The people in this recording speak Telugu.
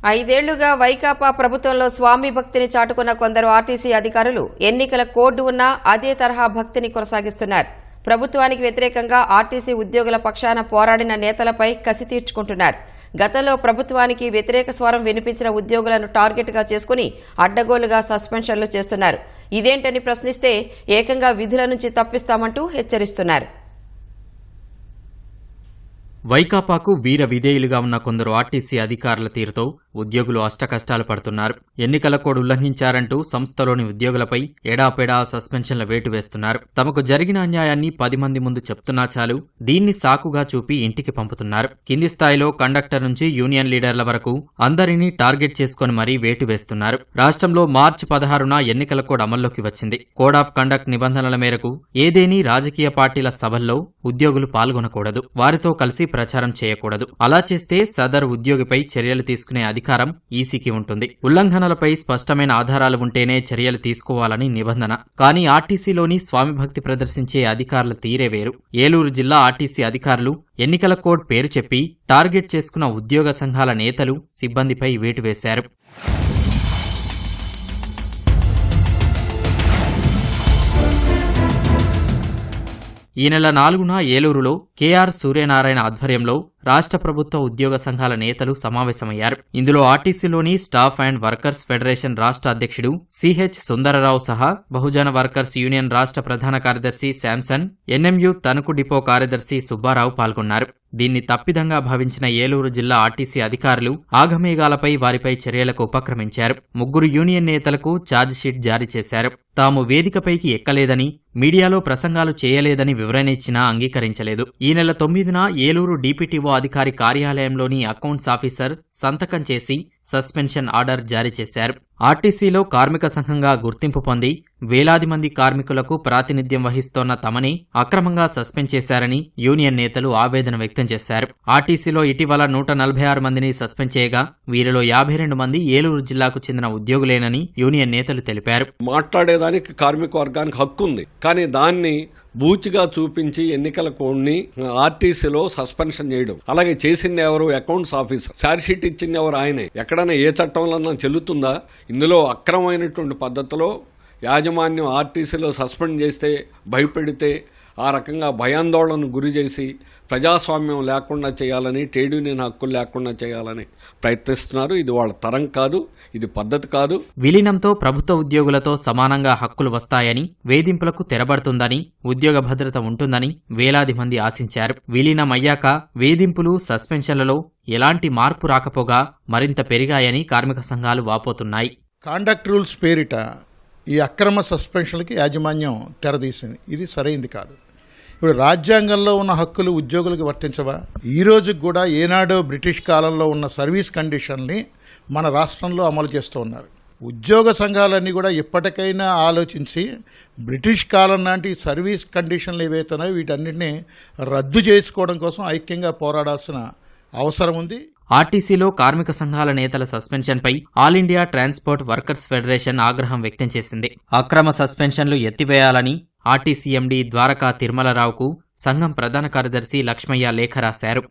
ఐదేళ్లుగా వైకాపా ప్రభుత్వంలో స్వామి భక్తిని చాటుకున్న కొందరు ఆర్టీసీ అధికారులు ఎన్నికల కోడ్ ఉన్నా అదే తరహా భక్తిని కొనసాగిస్తున్నారు. ప్రభుత్వానికి వ్యతిరేకంగా ఆర్టీసీ ఉద్యోగుల పక్షాన పోరాడిన నేతలపై కసి తీర్చుకుంటున్నారు. గతంలో ప్రభుత్వానికి వ్యతిరేక స్వరం వినిపించిన ఉద్యోగులను టార్గెట్గా చేసుకుని అడ్డగోలుగా సస్పెన్షన్లు చేస్తున్నారు. ఇదేంటని ప్రశ్నిస్తే ఏకంగా విధుల నుంచి తప్పిస్తామంటూ హెచ్చరిస్తున్నారు. వైకాపాకు వీర విధేయులుగా ఉన్న కొందరు ఆర్టీసీ అధికారుల తీరుతో ఉద్యోగులు అష్టకష్టాలు పడుతున్నారు. ఎన్నికల కోడ్ ఉల్లంఘించారంటూ సంస్థలోని ఉద్యోగులపై ఎడాపెడా సస్పెన్షన్ల వేటు వేస్తున్నారు. తమకు జరిగిన అన్యాయాన్ని 10 మంది ముందు చెప్తున్నా చాలు దీన్ని సాకుగా చూపి ఇంటికి పంపుతున్నారు. కింది స్థాయిలో కండక్టర్ నుంచి యూనియన్ లీడర్ల వరకు అందరినీ టార్గెట్ చేసుకుని మరీ వేటు వేస్తున్నారు. రాష్ట్రంలో మార్చి 16న ఎన్నికల కోడ్ అమల్లోకి వచ్చింది. కోడ్ ఆఫ్ కండక్ట్ నిబంధనల మేరకు ఏదేని రాజకీయ పార్టీల సభల్లో ఉద్యోగులు పాల్గొనకూడదు, వారితో కలిసి ప్రచారం చేయకూడదు. అలా చేస్తే సదరు ఉద్యోగిపై చర్యలు తీసుకునే అధికారం ఈసీకి ఉంటుంది. ఉల్లంఘనలపై స్పష్టమైన ఆధారాలు ఉంటేనే చర్యలు తీసుకోవాలని నిబంధన. కానీ ఆర్టీసీలోని స్వామిభక్తి ప్రదర్శించే అధికారుల తీరే వేరు. ఏలూరు జిల్లా ఆర్టీసీ అధికారులు ఎన్నికల కోడ్ పేరు చెప్పి టార్గెట్ చేసుకున్న ఉద్యోగ సంఘాల నేతలు, సిబ్బందిపై వేటు వేశారు. ఈ నెల 4న ఏలూరులో కేఆర్ సూర్యనారాయణ ఆధ్వర్యంలో రాష్ట్ర ప్రభుత్వ ఉద్యోగ సంఘాల నేతలు సమావేశమయ్యారు. ఇందులో ఆర్టీసీలోని స్టాఫ్ అండ్ వర్కర్స్ ఫెడరేషన్ రాష్ట్ర అధ్యక్షుడు సిహెచ్ సుందరరావు సహా బహుజన వర్కర్స్ యూనియన్ రాష్ట్ర ప్రధాన కార్యదర్శి శాంసన్, ఎన్ఎంయు తణుకు డిపో కార్యదర్శి సుబ్బారావు పాల్గొన్నారు. దీన్ని తప్పిదంగా భావించిన ఏలూరు జిల్లా ఆర్టీసీ అధికారులు ఆగమేఘాలపై వారిపై చర్యలకు ఉపక్రమించారు. 3 యూనియన్ నేతలకు ఛార్జిషీట్ జారీ చేశారు. తాము వేదికపైకి ఎక్కలేదని, మీడియాలో ప్రసంగాలు చేయలేదని వివరణ ఇచ్చినా అంగీకరించలేదు. ఈ నెల 9న ఏలూరు డీపీటీఓ అధికారి కార్యాలయంలోని అకౌంట్స్ ఆఫీసర్ సంతకం చేసి సస్పెన్షన్ ఆర్డర్ జారీ చేశారు. ఆర్టీసీలో కార్మిక సంఘంగా గుర్తింపు పొంది వేలాది మంది కార్మికులకు ప్రాతినిధ్యం వహిస్తోన్న తమని అక్రమంగా సస్పెండ్ చేశారని యూనియన్ నేతలు ఆవేదన వ్యక్తం చేశారు. ఆర్టీసీలో ఇటీవల 146 మందిని సస్పెండ్ చేయగా వీరిలో 52 మంది ఏలూరు జిల్లాకు చెందిన ఉద్యోగులేనని యూనియన్ నేతలు తెలిపారు. మాట్లాడేదానికి కార్మిక వర్గానికి హక్కు ఉంది, కానీ దాన్ని బూచిగా చూపించి ఎన్నికల కోడ్ని ఆర్టీసీలో సస్పెన్షన్ చేయడం, అలాగే చేసింది ఎవరు? Accounts officer. ఛార్జ్షీట్ ఇచ్చింది ఎవరు? ఆయనే. ఎక్కడైనా ఏ చట్టంలో చెల్లుతుందా? ఇందులో అక్రమమైనటువంటి పద్ధతిలో యాజమాన్యం ఆర్టీసీలో సస్పెండ్ చేస్తే, భయపెడితే, ఆ రకంగా భయాందోళనకు గురి చేసి ప్రజాస్వామ్యం లేకుండా చేయాలని, ట్రేడ్ యూనియన్ హక్కులు లేకుండా చేయాలని ప్రయత్నిస్తున్నారు. ఇది వాళ్ళ తరం కాదు, ఇది పద్ధతి కాదు. విలీనంతో ప్రభుత్వ ఉద్యోగులతో సమానంగా హక్కులు వస్తాయని, వేధింపులకు తెరబడుతుందని, ఉద్యోగ భద్రత ఉంటుందని వేలాది మంది ఆశించారు. విలీనం అయ్యాక వేధింపులు, సస్పెన్షన్లలో ఎలాంటి మార్పు రాకపోగా మరింత పెరిగాయని కార్మిక సంఘాలు వాపోతున్నాయి. కాండక్ట్ రూల్స్ పేరిట ఈ అక్రమ సస్పెన్షన్లకి యాజమాన్యం తెరదీసింది. ఇది సరైంది కాదు. ఇప్పుడు రాజ్యాంగంలో ఉన్న హక్కులు ఉద్యోగులకు వర్తించవా? ఈ రోజుకి కూడా ఏనాడో బ్రిటిష్ కాలంలో ఉన్న సర్వీస్ కండిషన్ని మన రాష్ట్రంలో అమలు చేస్తూ ఉన్నారు. ఉద్యోగ సంఘాలన్నీ కూడా ఎప్పటికైనా ఆలోచించి బ్రిటిష్ కాలం నాటి సర్వీస్ కండిషన్లు ఏవైతున్నాయో వీటన్నిటిని రద్దు చేసుకోవడం కోసం ఐక్యంగా పోరాడాల్సిన అవసరం ఉంది. ఆర్టీసీలో కార్మిక సంఘాల నేతల సస్పెన్షన్పై All India Transport Workers Federation ఆగ్రహం వ్యక్తం చేసింది. అక్రమ సస్పెన్షన్లు ఎత్తివేయాలని ఆర్టీసీ ఎండీ ద్వారకా తిరుమలరావుకు సంఘం ప్రధాన కార్యదర్శి లక్ష్మయ్య లేఖ రాశారు.